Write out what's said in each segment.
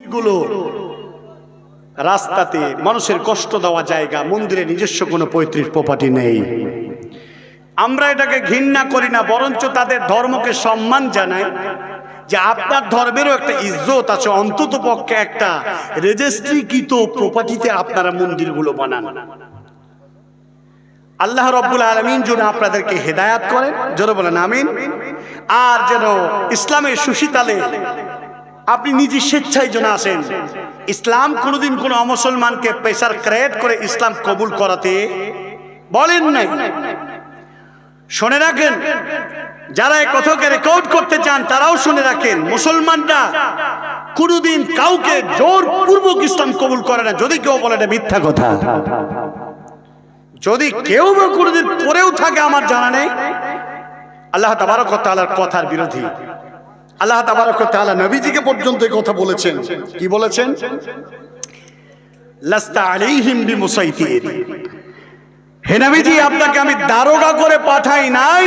মসজিদগুলো রাস্তাতে মানুষের কষ্ট দেওয়া জায়গা, মন্দিরে নিজস্ব কোনো পৈতৃক প্রপার্টি নেই। আমরা এটাকে ঘৃণা করি না, বরঞ্চ তাদের ধর্মকে সম্মান জানাই যে আপনার ধর্মেরও একটা ইজ্জত আছে, অন্তত পক্ষে একটা রেজিস্ট্রিকৃত প্রপার্টিতে আপনারা মন্দিরগুলো বানান। আল্লাহ রাব্বুল আলামিন যেন আপনাদেরকে হেদায়াত করেন, জোরে বলেন আমিন। আর যেন ইসলামের সুশীতালে আপনি নিজে স্বেচ্ছায় যেন আসেন। ইসলাম কোনোদিন কোনো অমুসলমানকে প্রেসার ক্রিয়েট করে ইসলাম কবুল করাতে বলেন নাই। শুনে রাখেন, যারা এই কথাকে রেকর্ড করতে চান তারাও শুনে রাখেন, মুসলমানরা কোনোদিন কাউকে জোরপূর্বক ইসলাম কবুল করে না। যদি কেউ বলে এটা মিথ্যা কথা, যদি কেউ বা কোনোদিন পরেও থাকে আমার জানা নেই, আল্লাহ তাবারক ওয়া তাআলার কথার বিরোধী। আল্লাহ তাবারক ওয়া তাআলা নবীজিকে পর্যন্ত এই কথা বলেছেন। কি বলেছেন? লাস্তা আলাইহিম বিমুসাইতির, হে নবীজি আপনাকে আমি দারোগা করে পাঠাই নাই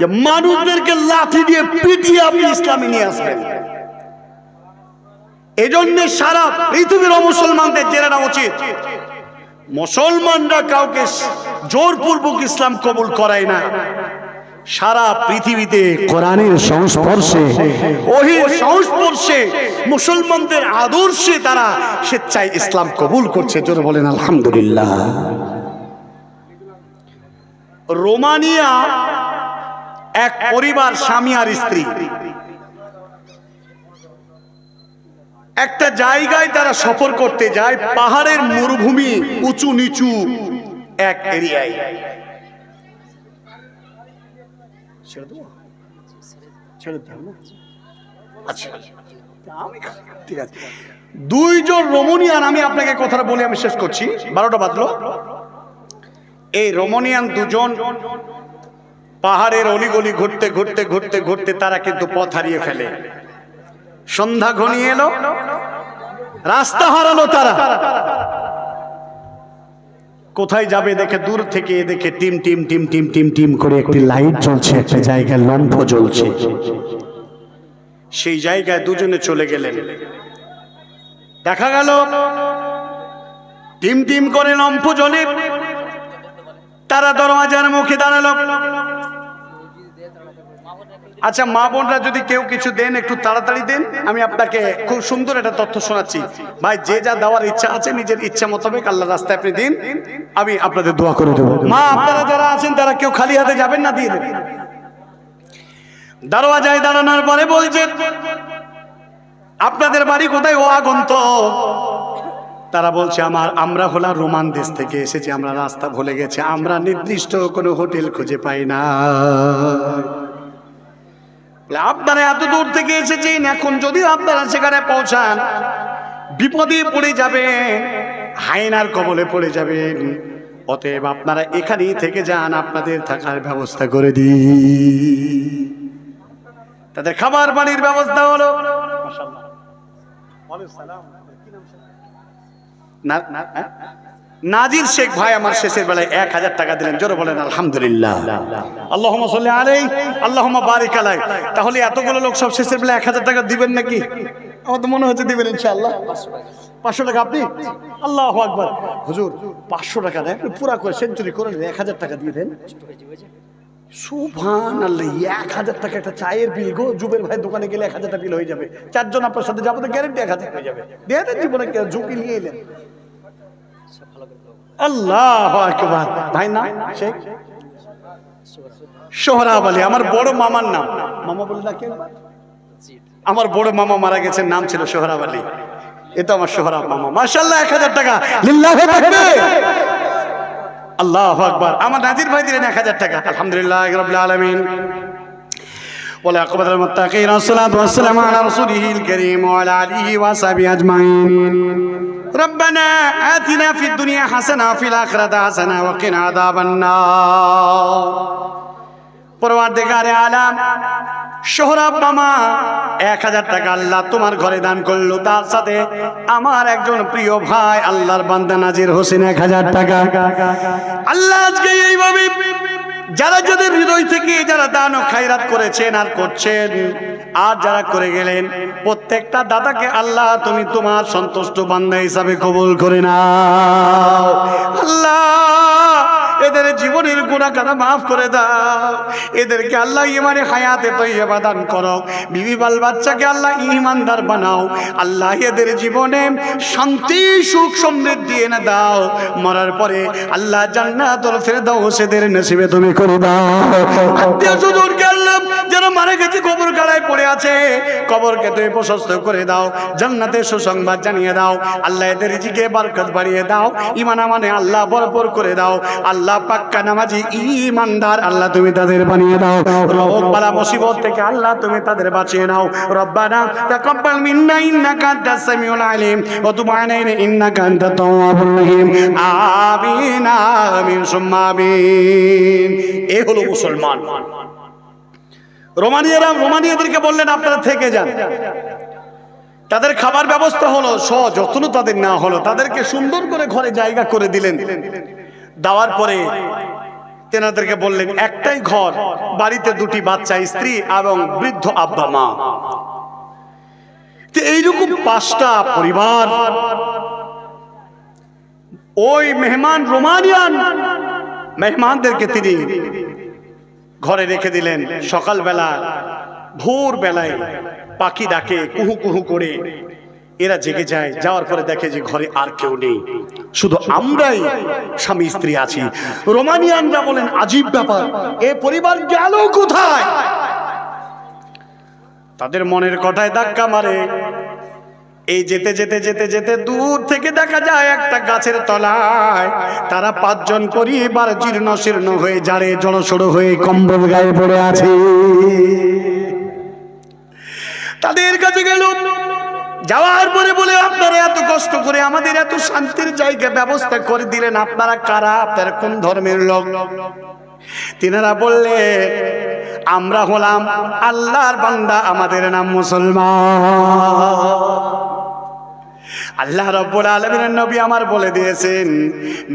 যে মানুষদেরকে লাঠি দিয়ে পিটিয়ে আপনি ইসলামে নিয়ে আসবেন। এজন্য সারা পৃথিবীর মুসলমানদের জেনে নেওয়া উচিত, মুসলমানরা কাউকে জোরপূর্বক ইসলাম কবুল করায় না। সারা পৃথিবীতে কোরআনের সংস্পর্শে, ওহীর সংস্পর্শে, মুসলমানদের আদর্শে তারা স্বেচ্ছায় ইসলাম কবুল করছে। জোরে বলেন আলহামদুলিল্লাহ। রোমানিয়া এক পরিবার, স্বামী আর স্ত্রী, একটা জায়গায় তারা সফর করতে যায়, পাহাড়ের মরুভূমি, উঁচু নিচু এক এরিয়ায়। ঠিক আছে, দুইজন রোমানিয়ান, আমি আপনাকে কথাটা বলে আমি শেষ করছি, 12টা বাজলো। এই রোমানিয়ান দুজন পাহাড়ের অলিগলি ঘুরতে ঘুরতে ঘুরতে ঘুরতে তারা কিন্তু পথ হারিয়ে ফেলে। সন্ধ্যা ঘনিয়ে এলো, রাস্তা হারালো তারা। কোথায় যাবে দেখে দূর থেকে দেখে team team team team team team করে একটি লাইট জ্বলছে, একটা জায়গায় লম্ফ জ্বলছে। সেই জায়গায় দুজনে চলে গেলেন। দেখা গেল টিম টিম করে লম্ফ জ্বলে, তারা দরওয়াজার মুখে দাঁড়ালো। আচ্ছা মা বোনরা যদি কেউ কিছু দেন একটু তাড়াতাড়ি দেন, আমি আপনাকে খুব সুন্দর একটা তথ্য শোনাচ্ছি। ভাই যে যা দেওয়ার ইচ্ছা আছে নিজের ইচ্ছা মোতাবেক আল্লাহ রাস্তায় আপনি দিন, আমি আপনাদের দোয়া করে দেবো। মা আপনারা যারা আছেন তারা কেউ খালি হাতে যাবেন না, দিয়ে দেবেন। দরওয়াজায় দাঁড়ানোর পরে বলছে আপনাদের বাড়ি কোথায়? ও আগন্তুক। তারা বলছে আমরা হলাম রোমান দেশ থেকে এসেছি, আমরা রাস্তা ভুলে গেছি, আমরা নির্দিষ্ট কোনো হোটেল খুঁজে পাই না। আপনারা এত দূর থেকে এসেছেন, এখন যদি আপনারা সেখানে পৌঁছান বিপদে পড়ে যাবেন, হায়নার কবলে পড়ে যাবেন। অতএব আপনারা এখানেই থেকে যান, আপনাদের থাকার ব্যবস্থা করে দিই। তাদের খাবার পানির ব্যবস্থা হলো। নাজির শেখ ভাই আমার শেষের বেলায় 1000 টাকা দিলেন। জোরে বলেন আলহামদুলিল্লাহ। আল্লাহুম্মা সাল্লি আলাইহি আল্লাহুম্মা বারিক আলাইহি। তাহলে এতগুলো লোক সব শেষের বেলায় 1000 টাকা দিবেন নাকি? আমার তো মনে হচ্ছে দিবেন ইনশাআল্লাহ। 500 টাকা আপনি? আল্লাহু আকবার। হুজুর 500 টাকা দেন, পুরা করে সেঞ্চুরি করে 1000 টাকা দিয়ে দেন। সুবহানাল্লাহ, 1000 টাকা একটা চায়ের বিল গো। জুবের ভাই দোকানে গেলে 1000 টাকা বিল হয়ে যাবে। 4 জন আপনার সাথে যাবো তো গ্যারান্টি 1000 হয়ে যাবে। দিয়ে দেন, জীবনে ঝুঁকি নিয়ে এলেন। আল্লাহু আকবার। ভাই নাম শেখ সোহরাব আলী, আমার বড় মামার নাম। মামা বলে ডাকে, আমার বড় মামা মারা গেছেন, নাম ছিল সোহরাব আলী। এটা আমার সোহরাব মামা। মাশাআল্লাহ, 1000 টাকা। লিল্লাহি তাকবীর, আল্লাহু আকবার। আমার নাজির ভাই দিলেন 1000 টাকা। আলহামদুলিল্লাহি রাব্বিল আলামিন। ওয়ালা আকিবাতুল মুত্তাকিন, ওয়াসসালাতু ওয়াসসালামু আলা রাসূলিল কারীম ওয়া আলা আলিহি ওয়া সাহবিহি আজমাইন। ربنا آتنا في الدنيا حسنة وفي الآخرة حسنة وقنا عذاب النار। পরওয়ারদিগারে আলাম, সোহরাব মামা 1000 টাকা আল্লাহ তোমার ঘরে দান করলো। তার সাথে আমার একজন প্রিয় ভাই আল্লাহর বান্দা নাজির হোসেন 1000 টাকা। আল্লাহ আজকে এইভাবে যারা যাদের হৃদয় থেকে যারা দান ও খায়রাত করেছেন আর করছেন, আর যারা করে গেলেন প্রত্যেকটা দাদাকে আল্লাহ তুমি তোমার সন্তুষ্ট বান্দা হিসাবে কবুল করে নাও। আল্লাহ এদের জীবনের গুনাহ কাটা মাফ করে দাও, এদেরকে আল্লাহ ইমানে হায়াতে তৈয়বা দান করো, বিবি বাল বাচ্চাকে আল্লাহ ঈমানদার বানাও। আল্লাহ এদের জীবনে শান্তি সুখ সমৃদ্ধি এনে দাও, মরার পরে আল্লাহ জান্নাতুল ফেরদাউস এদের নসিবে তুমি করে দাও। আত্মীয় স্বজনকে আল্লাহ যারা মারা গেছে কবর গাড়ায় পড়ে আছে, কবরকে তুমি প্রশস্ত করে দাও, জান্নাতের সুসংবাদ জানিয়ে দাও। আল্লাহ এদের রিজিকে বরকত বাড়িয়ে দাও, ঈমান আমানে আল্লাহ ভরপুর করে দাও। আল্লাহ পাক্কা নামাজি ঈমানদার আল্লাহ তুমি তাদের বানিয়ে দাও। রোগ বালা মুসিবত থেকে আল্লাহ তুমি তাদের বাঁচিয়ে নাও। রব্বানা তাকাব্বাল মিন্না ইন্নাকা আনতাস সামিউল আলিম ওয়া তুব আলাইনা ইন্নাকা আনতাত তাওয়াবুর রহিম। আমিন আমিন সুম্মা আমিন। এ হলো মুসলমান। রোমানিয়াদেরকে বললেন আপনারা থেকে যান। তাদের খাবার ব্যবস্থা হলো, যত্ন তাদের নেওয়া হলো, তাদেরকে সুন্দর করে ঘরে জায়গা করে দিলেন। দেওয়ার পরে তেনাদেরকে বললেন একটাই ঘর, বাড়িতে দুটি বাচ্চা, স্ত্রী এবং বৃদ্ধ আব্বা মা। এইরকম 5টা পরিবার ওই মেহমান রোমানিয়ান মেহমানদেরকে তিনি ঘরে রেখে দিলেন। সকালবেলা ভোর বেলায় পাখি ডাকে কুহু কুহু করে, এরা জেগে যায়। যাওয়ার পরে দেখে যে ঘরে আর কেউ নেই, শুধু আমরাই স্বামী স্ত্রী আছি। রোমানিয়ানরা বলেন আজীব ব্যাপার, এ পরিবার গেল কোথায়? তাদের মনের কথায় ধাক্কা মারে। এই যেতে যেতে যেতে যেতে দূর থেকে দেখা যায় একটা গাছের তলায় তারা 5 জন পরিবার জীর্ণ শীর্ণ হয়ে জাড়ে জড়সড় হয়ে কম্বল গায়ে পড়ে আছে। তাদের কাছে গেল, যাওয়ার পরে বলে আপনারা এত কষ্ট করে আমাদের এত শান্তির জায়গা ব্যবস্থা করে দিলেন, আপনারা কারা? আপনারা কোন ধর্মের লোক? তিনারা বললে আমরা হলাম আল্লাহর বান্দা, আমাদের নাম মুসলমান। আল্লাহ রাব্বুল আলামিনের নবী আমার বলে দিয়েছেন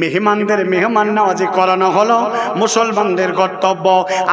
মেহমানদের মেহমান নওয়াজি করানো হলো মুসলমানদের কর্তব্য।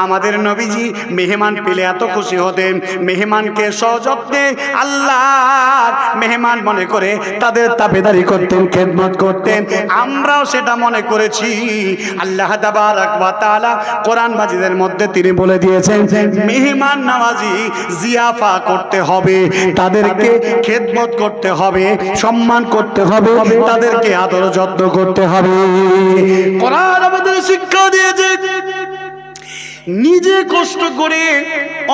আমাদের নবীজি মেহমান পেলে এত খুশি হতেন, মেহমানকে সযত্নে আল্লাহর মেহমান মনে করে তাদের তাবেদারি করতেন, খেদমত করতেন। আমরাও সেটা মনে করেছি। আল্লাহ তাবারাক ওয়া তাআলা কোরআন মাজিদের মধ্যে তিনি বলে দিয়েছেন মেহমান নওয়াজি জিয়াফা করতে হবে, তাদেরকে খেদমত করতে হবে, সম্মান করতে হবে, তাদেরকে আদর যত্ন করতে হবে। কোরআন আমাদের শিক্ষা দিয়েছে নিজে কষ্ট করে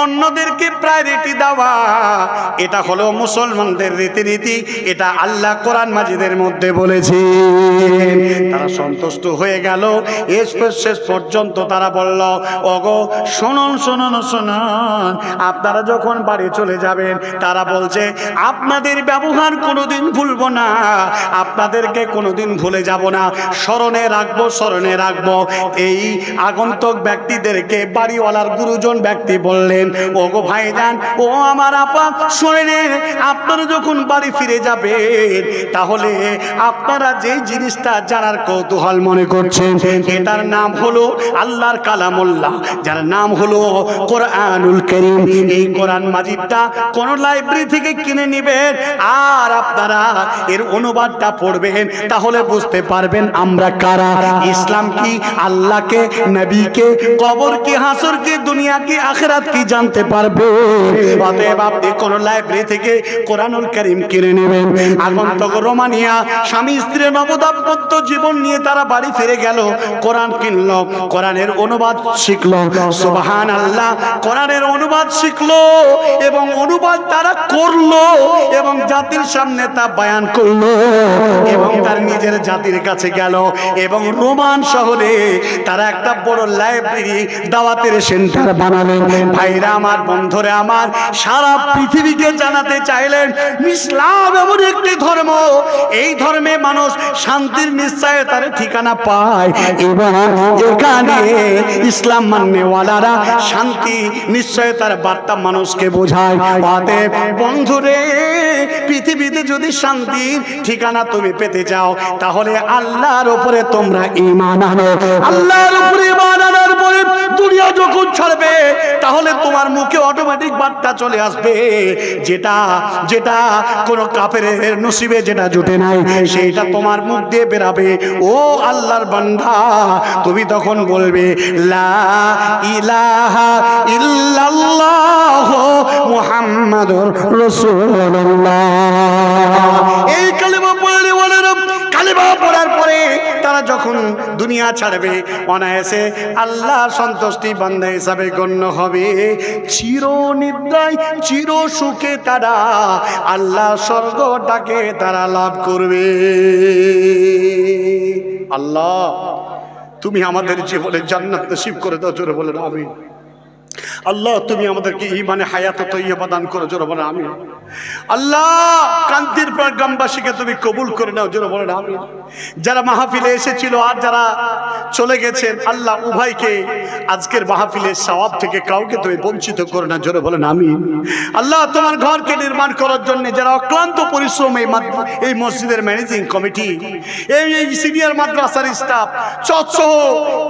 অন্যদেরকে প্রায়োরিটি দেওয়া, এটা হলো মুসলমানদের রীতিনীতি। এটা আল্লাহ কোরআন মাজিদের মধ্যে বলেছে। তারা সন্তুষ্ট হয়ে গেল। শেষ পর্যন্ত তারা বলল ওগো শুনুন শুনুন শুনুন, আপনারা যখন বাড়ি চলে যাবেন, তারা বলছে আপনাদের ব্যবহার কোনোদিন ভুলবো না, আপনাদেরকে কোনোদিন ভুলে যাব না, স্মরণে রাখবো স্মরণে রাখবো। এই আগন্তুক ব্যক্তিদেরকে বাড়িওয়ালার গুরুজন ব্যক্তি বললেন ওগো ভাইজান, ও আমার আপা শুনেন, আপনারা যখন বাড়ি ফিরে যাবেন তাহলে আপনারা যেই জিনিসটা জানার কৌতূহল মনে করছেন, এটার নাম হলো আল্লাহর কালামুল্লাহ, যার নাম হলো কোরআনুল কারীম। এই কোরআন মাজিদটা কোন লাইব্রেরি থেকে কিনে নেবেন আর আপনারা এর অনুবাদটা পড়বেন, তাহলে বুঝতে পারবেন আমরা কারা, ইসলাম কি, আল্লাহকে, নবীকে, কবর কি, হাসর কি, দুনিয়া কি, আখিরাত কি জানতে পারবে। অতএব আপনি কোন লাইব্রেরি থেকে কোরআনুল কারীম কিনে নেবেন। আগন্তুক রোমানিয়া স্বামী স্ত্রী নবদাম্পত্য জীবন নিয়ে তারা বাড়ি ফিরে গেল, কোরআন কিনলো, কোরআনের অনুবাদ শিখলো। সুবহানাল্লাহ, কোরআনের অনুবাদ শিখলো এবং অনুবাদ তারা করলো এবং জাতির সামনে তা বয়ান করলো এবং তার নিজের জাতির কাছে গেল এবং রোমান শহরে তারা একটা বড় লাইব্রেরি দাওয়াতের সেন্টার বানালেন। ভাইরা আমার, বন্ধুরা আমার, সারা পৃথিবীকে জানাতে চাইলেন ইসলাম এমন একটি ধর্ম, এই ধর্মে মানুষ শান্তির নিশ্চয়তার ঠিকানা পায় এবং এখানে ইসলাম মাননেওয়ালারা শান্তি নিশ্চয়তার বার্তা মানুষকে বোঝায়। অতএব বন্ধুরে, পৃথিবীতে যদি শান্তির ঠিকানা তুমি পেতে চাও তাহলে আল্লাহর উপরে তোমরা ঈমান আনো। আল্লাহর উপরে ঈমান আনার পরে দুনিয়া যখন ছাড়বে তাহলে তোমার মুখে অটোমেটিক বার্তা চলে আসবে, যেটা যেটা কোন কাফেরের নসিবে যেটা জুটে নাই সেইটা তোমার মুখ দিয়ে বেরাবে। ও আল্লাহর বান্দা, তুমি তখন বলবে লা ইলাহা ইল্লাল্লাহ মুহাম্মাদুর রাসূলুল্লাহ। এই কালেমা পড়লে বলে, কালেমা পড়ার পরে তারা যখন দুনিয়া ছাড়বে অনায়াসে আল্লাহর সন্তুষ্টি বান্দা হিসাবে গণ্য হবে। চির নিদ্রায় চির সুখে তারা আল্লাহ স্বর্গটাকে তারা লাভ করবে। আল্লাহ তুমি আমাদের জীবনে জান্নাত নসিব করে দাও, জোরে বলেন আমিন। আল্লাহ তুমি আমাদেরকে ঈমানে হায়াত তৈয়বা দান করো, জোরে বলেন আমিন। আল্লাহ কান্তির পর গ্রামবাসীকে তুমি কবুল করে নাও, জোরে বলেন আমিন। যারা মাহফিলে এসেছিল আর যারা চলে গেছেন, আল্লাহ উভয়কে আজকের মাহফিলের সওয়াব থেকে কাউকে তুমি বঞ্চিত করো না, জোরে বলেন আমিন। আল্লাহ তোমার ঘরকে নির্মাণ করার জন্য যারা অক্লান্ত পরিশ্রম এই মসজিদের ম্যানেজিং কমিটি, এই সিনিয়র মাদ্রাসার স্টাফ সহ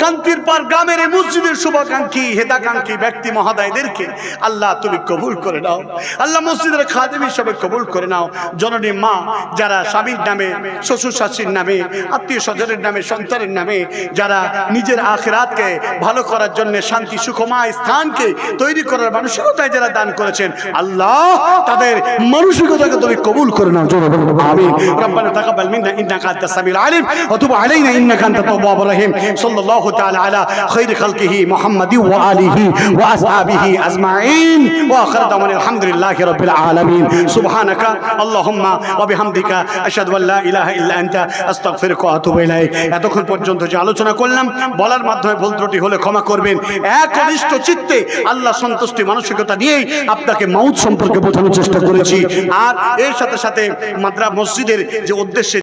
কান্তির পার গ্রামের এই মসজিদের শুভাকাঙ্ক্ষী হেদাকাঙ্ক্ষী ব্যক্তি মহোদয়দেরকে আল্লাহ তুমি কবুল করে নাও। আল্লাহ মসজিদের খাদেম হিসাবে কবুল করে নাও। জননী মা যারা স্বামীর নামে, শ্বশুর শাশুড়ির নামে, আত্মীয় স্বজনের নামে, সন্তানের নামে যারা নিজের আখিরাতকে ভালো করার জন্য শান্তি সুখময় স্থানকে তৈরি করার মানসিকতায় যারা দান করেছেন, আল্লাহ তাদের মানসিকতাকে তুমি কবুল করে নাও, জোরে বলুন আমিন। রব্বানা তাকাব্বাল মিন্না ইন্নাকা আনতাস সামিউল আলিম ওয়া তুব আলাইনা ইন্নাকা আনতাত তাওয়াবুর রহিম। সাল্লাল্লাহু তাআলা আলা খায়রি খালকিহি মুহাম্মাদি ওয়া আলিহি ওয়া আসহাবিহি আজমাইন ওয়া আখিরু দাওয়ানা আলহামদুলিল্লাহি রাব্বিল আলামিন। সুবহানাকা আল্লাহুম্মা ওয়া বিহামদিকা আশহাদু আল্লা ইলাহা ইল্লা আনতা আস্তাগফিরুকা ওয়া আতুবু ইলাইক। এতক্ষণ পর্যন্ত যে আলোচনা করলাম বলার মাধ্যমে ভুল ত্রুটি হলে ক্ষমা করবেন। একনিষ্ঠ চিত্তে আল্লাহ সন্তুষ্টি মানসিকতা নিয়েই আপনাকে মাউত সম্পর্কে বোঝানোর চেষ্টা করেছি। আর এর সাথে সাথে মসজিদের যে উদ্দেশ্যে